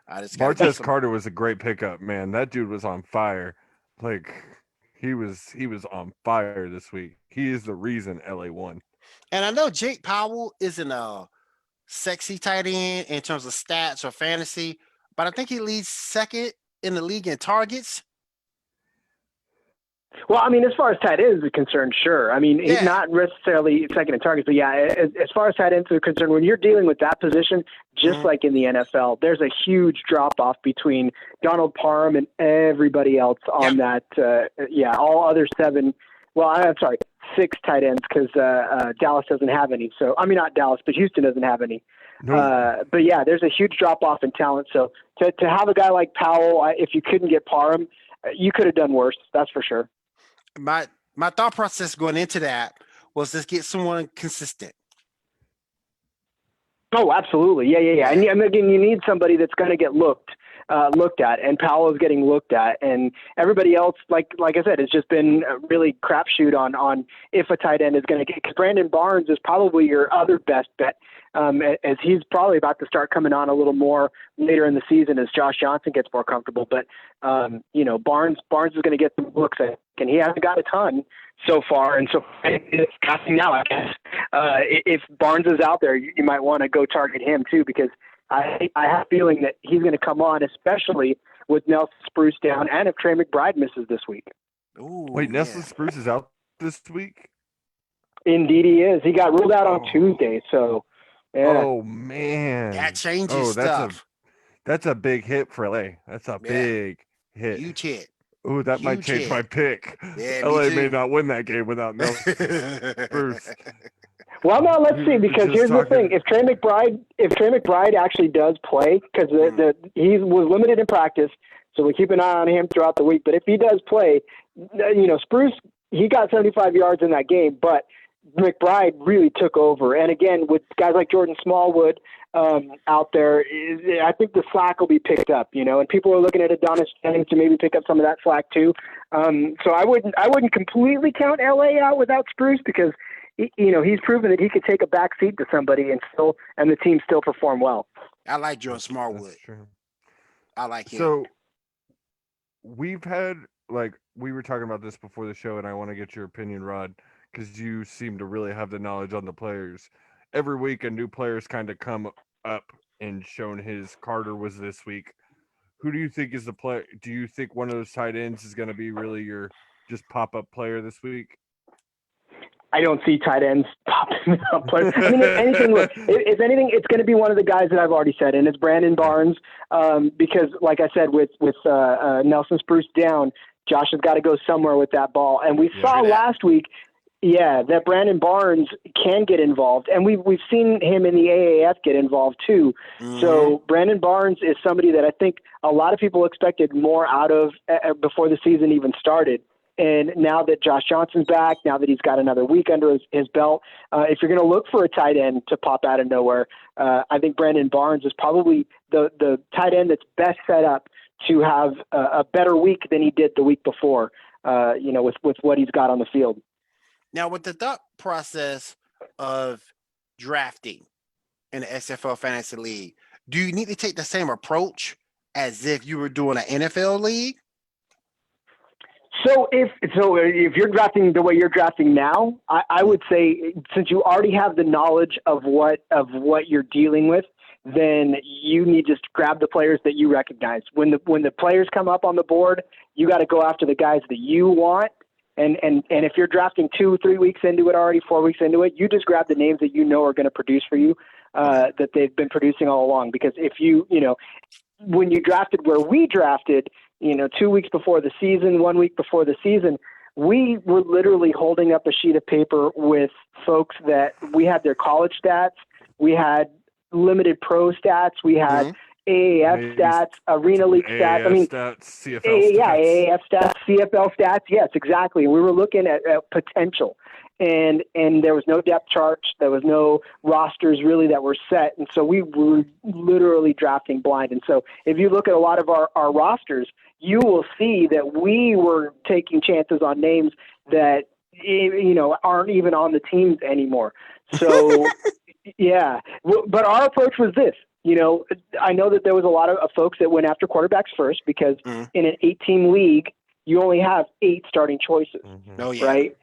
Martez Carter was a great pickup, man. That dude was on fire. Like he was on fire this week. He is the reason LA won. And I know Jake Powell isn't a sexy tight end in terms of stats or fantasy, but I think he leads second in the league in targets. Well, I mean, as far as tight ends are concerned, sure. I mean, he's not necessarily second in targets, but yeah, as far as tight ends are concerned, when you're dealing with that position, just like in the NFL, there's a huge drop-off between Donald Parham and everybody else on that. All other 6 tight ends because Dallas doesn't have any. So, I mean, not Dallas, but Houston doesn't have any. No. But yeah, there's a huge drop-off in talent. So to have a guy like Powell, if you couldn't get Parham, you could have done worse. That's for sure. My thought process going into that was just get someone consistent. Oh, absolutely. Yeah. And again, you need somebody that's going to get looked. looked at, and Powell is getting looked at, and everybody else, like I said, it's just been a really crapshoot on if a tight end is going to get. Because Brandon Barnes is probably your other best bet, as he's probably about to start coming on a little more later in the season as Josh Johnson gets more comfortable. But Barnes is going to get some looks, and he hasn't got a ton so far, and so it's casting now, I guess. If Barnes is out there, you might want to go target him too, because I have a feeling that he's going to come on, especially with Nelson Spruce down, and if Trey McBride misses this week. Ooh, Wait, Nelson Spruce is out this week? Indeed he is. He got ruled out on Tuesday, so yeah. Oh, man. That changes stuff. That's a big hit for LA. That's a big hit. Huge hit. Ooh, that might change my pick. Yeah, LA me may too. not win that game without Nelson Spruce. Well, now let's see, because here's the thing: if Trey McBride actually does play, because he was limited in practice, so we keep an eye on him throughout the week. But if he does play, Spruce, he got 75 yards in that game, but McBride really took over. And again, with guys like Jordan Smallwood out there, I think the slack will be picked up, and people are looking at Adonis Jennings to maybe pick up some of that slack too. So I wouldn't completely count LA out without Spruce, because he's proven that he could take a back seat to somebody and the team still perform well. I like Jordan Smallwood. That's true. I like him. So we've had, we were talking about this before the show, and I want to get your opinion, Rod, because you seem to really have the knowledge on the players. Every week, a new player's kind of come up and shown his. Carter was this week. Who do you think is the player? Do you think one of those tight ends is going to be really your just pop-up player this week? I don't see tight ends popping up. I mean, if anything, it's going to be one of the guys that I've already said, and it's Brandon Barnes, because, like I said, with Nelson Spruce down, Josh has got to go somewhere with that ball. And we saw last week, that Brandon Barnes can get involved, and we've seen him in the AAF get involved too. Mm-hmm. So Brandon Barnes is somebody that I think a lot of people expected more out of before the season even started. And now that Josh Johnson's back, now that he's got another week under his belt, if you're going to look for a tight end to pop out of nowhere, I think Brandon Barnes is probably the tight end that's best set up to have a better week than he did the week before, with what he's got on the field. Now, with the thought process of drafting in the XFL Fantasy League, do you need to take the same approach as if you were doing an NFL league? So if you're drafting the way you're drafting now, I would say, since you already have the knowledge of what you're dealing with, then you need to just grab the players that you recognize. When the players come up on the board, you got to go after the guys that you want. And if you're drafting 2-3 weeks into it already, 4 weeks into it, you just grab the names that you know are going to produce for you, that they've been producing all along. Because if when you drafted where we drafted, 2 weeks before the season, 1 week before the season, we were literally holding up a sheet of paper with folks that we had their college stats, we had limited pro stats, we had AAF stats, Arena League stats. Stats, CFL stats. Yeah, AAF stats, CFL stats. Yes, exactly. We were looking at potential, and there was no depth charts. There was no rosters really that were set, and so we were literally drafting blind. And so if you look at a lot of our rosters, you will see that we were taking chances on names that aren't even on the teams anymore. So yeah, but our approach was this. I know that there was a lot of folks that went after quarterbacks first, because in an 8-team league, you only have 8 starting choices, right?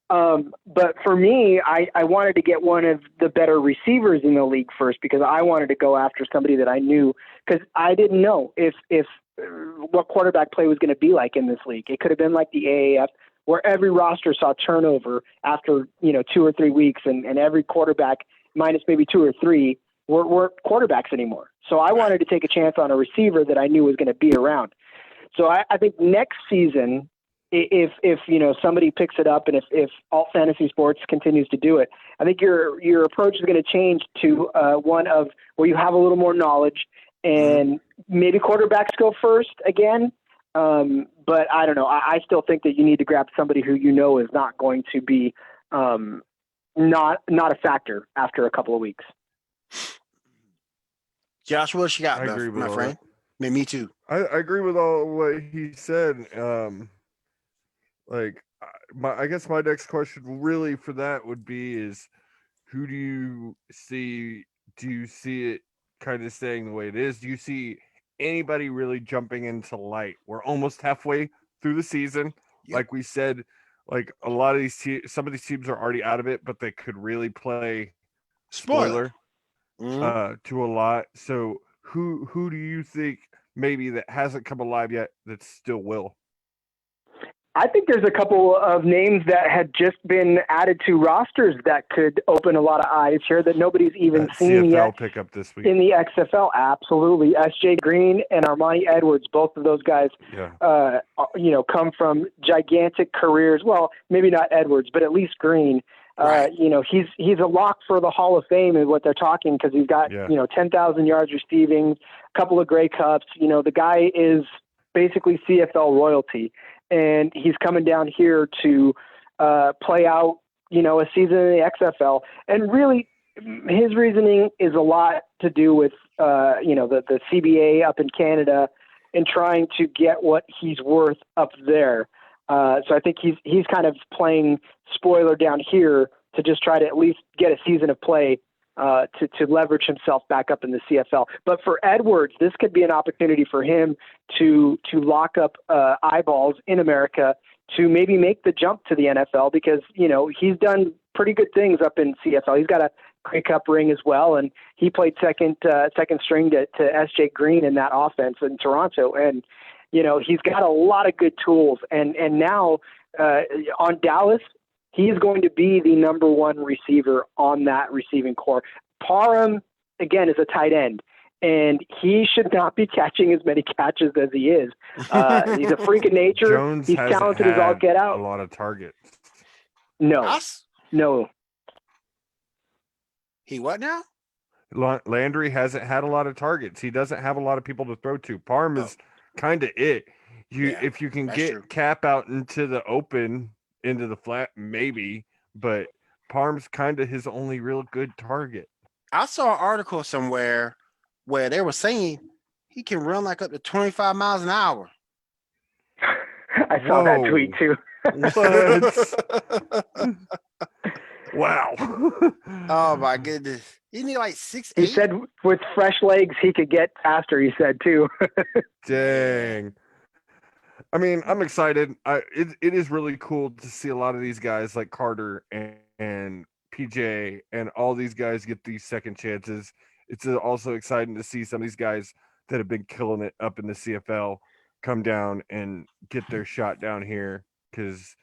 But for me, I wanted to get one of the better receivers in the league first, because I wanted to go after somebody that I knew, because I didn't know if what quarterback play was going to be like in this league. It could have been like the AAF, where every roster saw turnover after 2 or 3 weeks, and every quarterback, minus maybe 2 or 3, weren't quarterbacks anymore. So I wanted to take a chance on a receiver that I knew was going to be around. So I think next season, if somebody picks it up, and if Alt Fantasy Sports continues to do it, I think your approach is going to change to one of where you have a little more knowledge, and maybe quarterbacks go first again. But I don't know. I still think that you need to grab somebody who is not going to be not a factor after a couple of weeks. Josh, what you got, I agree with my friend? Me too. I agree with all what he said. I guess my next question really for that would be is who do you see? Do you see it kind of staying the way it is? Do you see anybody really jumping into light? We're almost halfway through the season. Yep. Like we said, like a lot of some of these teams are already out of it, but they could really play spoiler to a lot. So who do you think maybe that hasn't come alive yet that still will? I think there's a couple of names that had just been added to rosters that could open a lot of eyes here that nobody's even seen CFL yet pickup this week in the XFL. Absolutely. S.J. Green and Armani Edwards, both of those guys, come from gigantic careers. Well, maybe not Edwards, but at least Green. Right. He's a lock for the Hall of Fame is what they're talking because he's got, 10,000 yards receiving, a couple of Grey Cups. The guy is basically CFL royalty. And he's coming down here to play out, a season in the XFL. And really, his reasoning is a lot to do with, the CBA up in Canada and trying to get what he's worth up there. So I think he's kind of playing spoiler down here to just try to at least get a season of play to leverage himself back up in the CFL. But for Edwards, this could be an opportunity for him to lock up eyeballs in America to maybe make the jump to the NFL because, he's done pretty good things up in CFL. He's got a Grey Cup ring as well, and he played second string to S.J. Green in that offense in Toronto. And, he's got a lot of good tools. And now on Dallas, he is going to be the number one receiver on that receiving core. Parham, again, is a tight end, and he should not be catching as many catches as he is. He's a freak of nature. Jones He's talented as all get out. A lot of targets. No. He what now? Landry hasn't had a lot of targets. He doesn't have a lot of people to throw to. Parham is kind of it. If you can get true. Cap out into the open, into the flat, maybe, but Parham's kind of his only real good target. I saw an article somewhere where they were saying he can run like up to 25 miles an hour. I saw that tweet too. Wow. Oh my goodness. Isn't he like 6'8"? He said with fresh legs he could get faster, he said too. Dang. I mean, I'm excited. It is really cool to see a lot of these guys like Carter and PJ and all these guys get these second chances. It's also exciting to see some of these guys that have been killing it up in the CFL come down and get their shot down here. Because,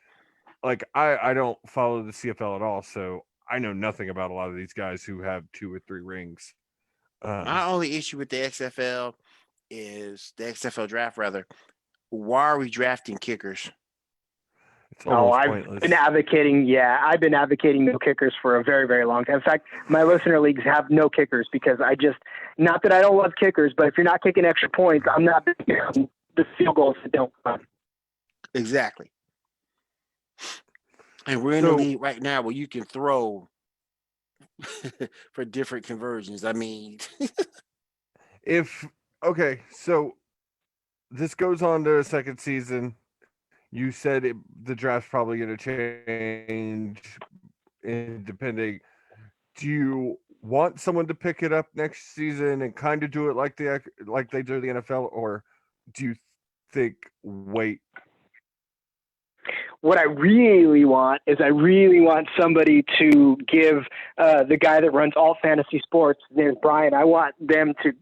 I don't follow the CFL at all, so I know nothing about a lot of these guys who have 2 or 3 rings. My only issue with the XFL is the XFL draft, rather. Why are we drafting kickers? Pointless. Been advocating no kickers for a very, very long time. In fact, my listener leagues have no kickers because not that I don't love kickers, but if you're not kicking extra points, I'm not the field goals that don't come. Exactly. And we're in the league right now where you can throw for different conversions. I mean, so this goes on to a second season. You said the draft's probably going to change depending. Do you want someone to pick it up next season and kind of do it like they do the NFL, or do you think wait? What I really want is somebody to give the guy that runs all fantasy sports, his name is Brian. I want them to,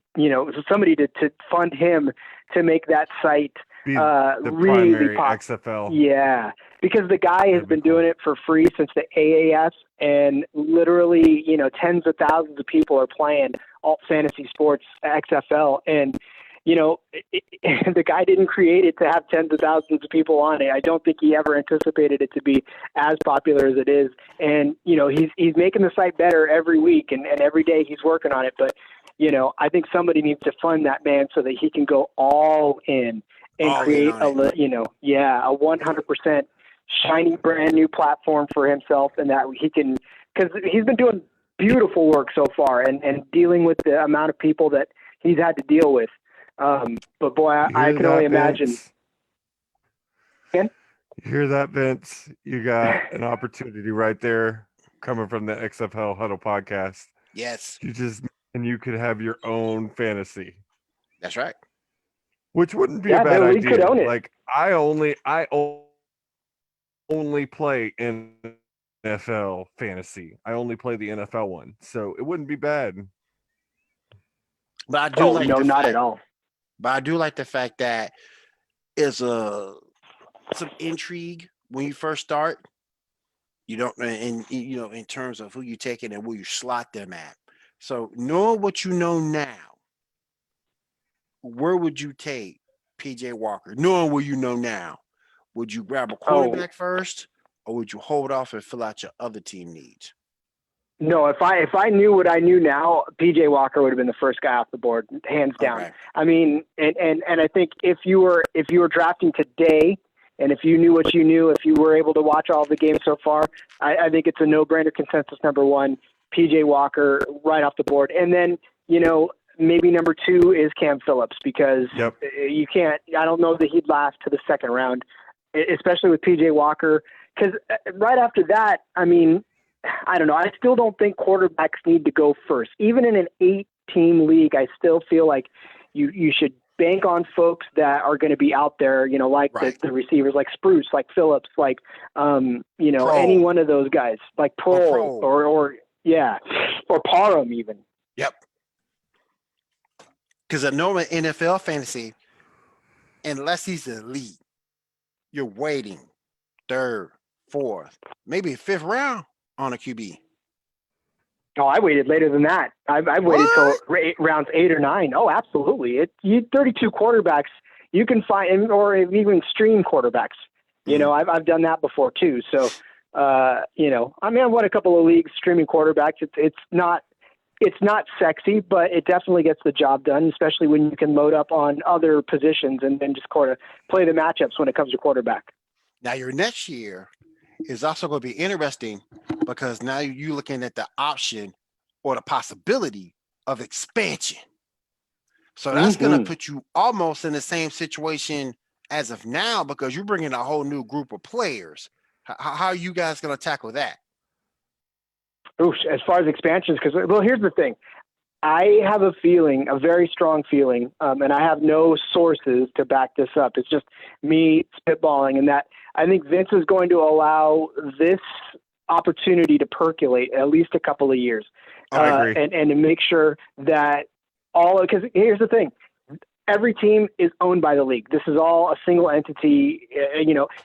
somebody to fund him to make that site the really primary popular. XFL. Yeah, because the guy has been doing it for free since the AAF, and literally, tens of thousands of people are playing alt fantasy sports XFL, and the guy didn't create it to have tens of thousands of people on it. I don't think he ever anticipated it to be as popular as it is. And, he's making the site better every week and every day he's working on it. But, I think somebody needs to fund that man so that he can go all in and create a 100% shiny brand new platform for himself, and that he can, because he's been doing beautiful work so far and dealing with the amount of people that he's had to deal with. But boy, I can only imagine. Again? You hear that, Vince? You got an opportunity right there coming from the XFL Huddle Podcast. Yes, And you could have your own fantasy, that's right. which wouldn't be Yeah, a bad the league idea. could own it. Like I only play NFL fantasy. I only play the NFL one, so it wouldn't be bad. But I do like no, the not fact, at all. But I do like the fact that it's some intrigue when you first start. You don't, and you know, in terms of who you taking and where you slot them at. So knowing what you know now, where would you take PJ Walker? Knowing what you know now, would you grab a quarterback first, or would you hold off and fill out your other team needs? No, if I knew what I knew now, PJ Walker would have been the first guy off the board, hands down. Okay. I mean, and I think if you were drafting today, and if you knew what you knew, if you were able to watch all the games so far, I think it's a no-brainer consensus. Number one, PJ Walker right off the board, and then maybe number two is Cam Phillips, because you can't. I don't know that he'd last to the second round, especially with PJ Walker, because right after that, I mean, I don't know. I still don't think quarterbacks need to go first. Even in an 8-team league, I still feel like you should bank on folks that are going to be out there, like the receivers, like Spruce, like Phillips, like, any one of those guys, like Pro or Parham even. Yep. Because I know in NFL fantasy, unless he's elite, you're waiting third, fourth, maybe fifth round on a QB. Oh, I waited later than that. I've waited till rounds 8 or 9. Oh, absolutely. You 32 quarterbacks you can find, or even stream quarterbacks. I've done that before too. So, I mean, I've won a couple of leagues streaming quarterbacks. It's not sexy, but it definitely gets the job done, especially when you can load up on other positions and then just kind of play the matchups when it comes to quarterback. Now, your next year is also going to be interesting, because now you're looking at the option or the possibility of expansion. So that's going to put you almost in the same situation as of now, because you're bringing a whole new group of players. How are you guys going to tackle that? As far as expansions, because, well, here's the thing. I have a very strong feeling, and I have no sources to back this up. It's just me spitballing, and that I think Vince is going to allow this opportunity to percolate at least a couple of years. I agree. And to make sure that because here's the thing. Every team is owned by the league. This is all a single entity,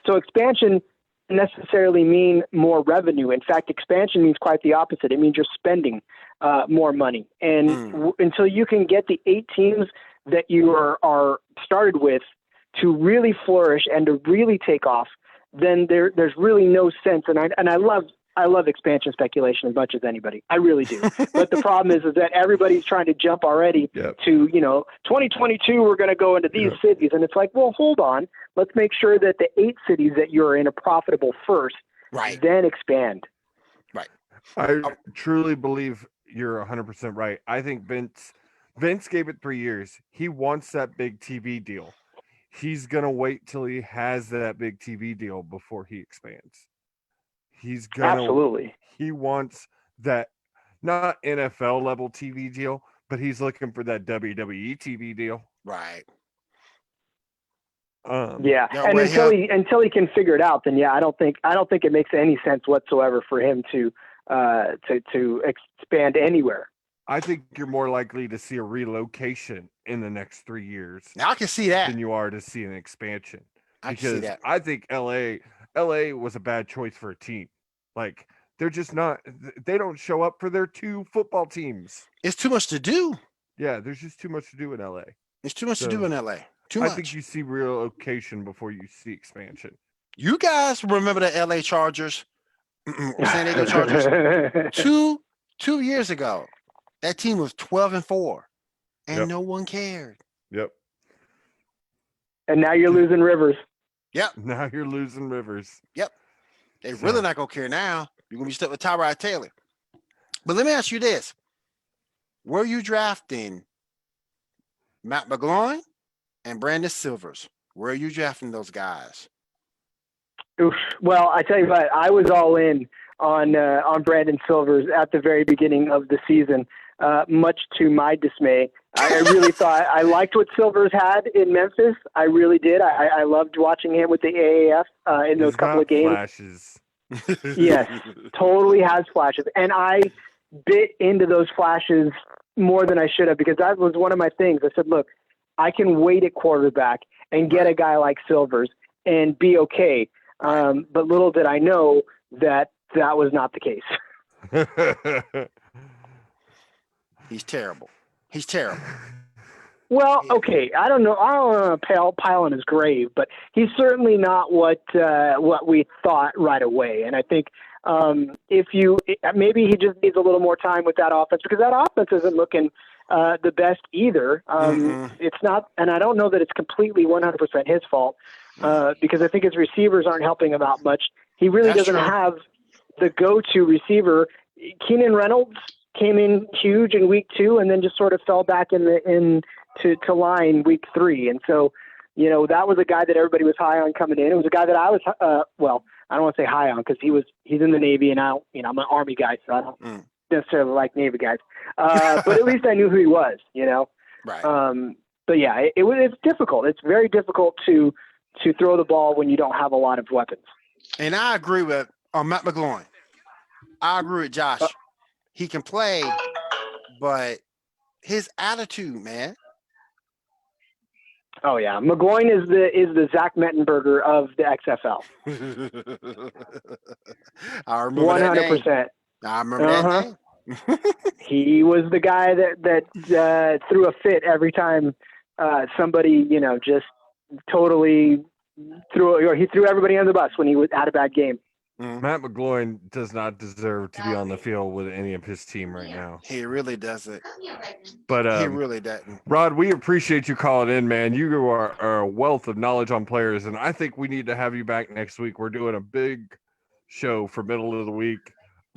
so expansion necessarily mean more revenue. In fact, expansion means quite the opposite. It means you're spending more money. And until you can get the 8 teams that you are started with to really flourish and to really take off, then there's really no sense. And I love expansion speculation as much as anybody. I really do. But the problem is that everybody's trying to jump already to, 2022, we're going to go into these cities. And it's like, well, hold on. Let's make sure that the 8 cities that you're in are profitable first, then expand. Right. I truly believe you're 100% right. I think Vince gave it 3 years. He wants that big TV deal. He's going to wait till he has that big TV deal before he expands. Absolutely. He wants that, not NFL level TV deal, but he's looking for that WWE TV deal. Right. And until he can figure it out, then I don't think it makes any sense whatsoever for him to expand anywhere. I think you're more likely to see a relocation in the next 3 years. Now I can see that than you are to see an expansion. I can see that. I think LA was a bad choice for a team. Like, they're just not. They don't show up for their 2 football teams. It's too much to do. Yeah, there's just too much to do in LA. It's too much to do in LA. Too much. I think you see relocation before you see expansion. You guys remember the LA Chargers, San Diego Chargers? two years ago, that team was 12-4, and no one cared. Yep. And now you're losing Rivers. Yep. Now you're losing Rivers. Yep. They're really not gonna care now. You're gonna be stuck with Tyrod Taylor. But let me ask you this: were you drafting Matt McGloin, and Brandon Silvers. Where are you drafting those guys? Oof. Well, I tell you what, I was all in on Brandon Silvers at the very beginning of the season, much to my dismay. I really thought I liked what Silvers had in Memphis. I really did. I loved watching him with the AAF in those couple of games. Flashes. Yes, totally has flashes. And I bit into those flashes more than I should have, because that was one of my things. I said, look, I can wait at quarterback and get a guy like Silvers and be okay. But little did I know that was not the case. He's terrible. He's terrible. Well, okay. I don't know pile on his grave, but he's certainly not what we thought right away. And I think maybe he just needs a little more time with that offense, because that offense isn't looking the best either. It's not, and I don't know that it's completely 100% his fault, because I think his receivers aren't helping him out much. He really doesn't have the go-to receiver. Keenan Reynolds came in huge in week 2 and then just sort of fell back to line week 3. And so, that was a guy that everybody was high on coming in. It was a guy that I was, I don't want to say high on, because he's in the Navy, and I'm an Army guy, so I don't necessarily like Navy guys. But at least I knew who he was, Right. But yeah, it's difficult. It's very difficult to throw the ball when you don't have a lot of weapons. And I agree with Matt McGloin. I agree with Josh. He can play, but his attitude, man. Oh yeah, McGloin is the Zach Mettenberger of the XFL. I remember 100%. That I remember that name. He was the guy that threw a fit every time somebody just totally he threw everybody under the bus when he had a bad game. Matt McGloin does not deserve to be on the field with any of his team right now. He really doesn't. But he really doesn't. Rod, we appreciate you calling in, man. You are a wealth of knowledge on players, and I think we need to have you back next week. We're doing a big show for middle of the week.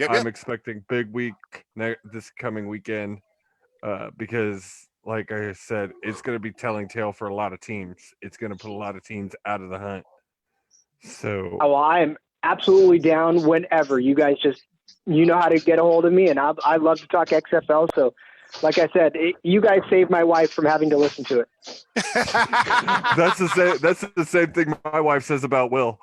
I'm expecting big week this coming weekend because, like I said, it's going to be telling tale for a lot of teams. It's going to put a lot of teams out of the hunt. So, I'm absolutely down whenever. You guys know how to get a hold of me, and I love to talk XFL. So, like I said, you guys saved my wife from having to listen to it. That's the same thing my wife says about Will.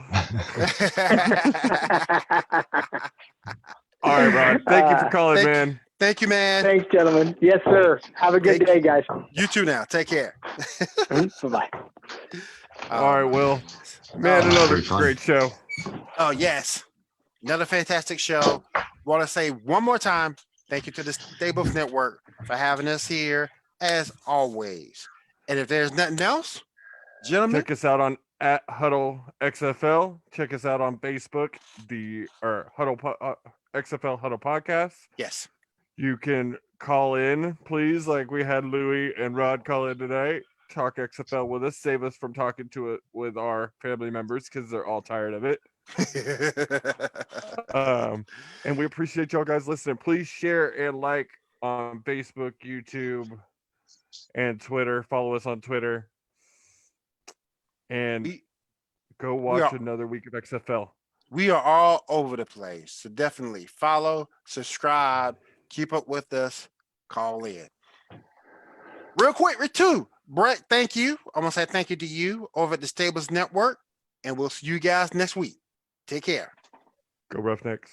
All right, Rod. Thank you for calling, man. Thank you, man. Thanks, gentlemen. Yes, sir. Have a good day, guys. You too now. Take care. Bye-bye. All right, Will. Man, another great show. Oh, yes. Another fantastic show. Want to say one more time, thank you to the Stables Network for having us here, as always. And if there's nothing else, gentlemen. Check us out on @Huddle XFL. Check us out on Facebook, XFL Huddle Podcast. Yes. You can call in, please, like we had Louie and Rod call in today. Talk XFL with us. Save us from talking to it with our family members because they're all tired of it. And we appreciate y'all guys listening. Please share and like on Facebook, YouTube, and Twitter. Follow us on Twitter. And go watch another week of XFL. We are all over the place. So definitely follow, subscribe, keep up with us, call in. Real quick, too. Brett, thank you. I'm going to say thank you to you over at the Stables Network, and we'll see you guys next week. Take care. Go Roughnecks.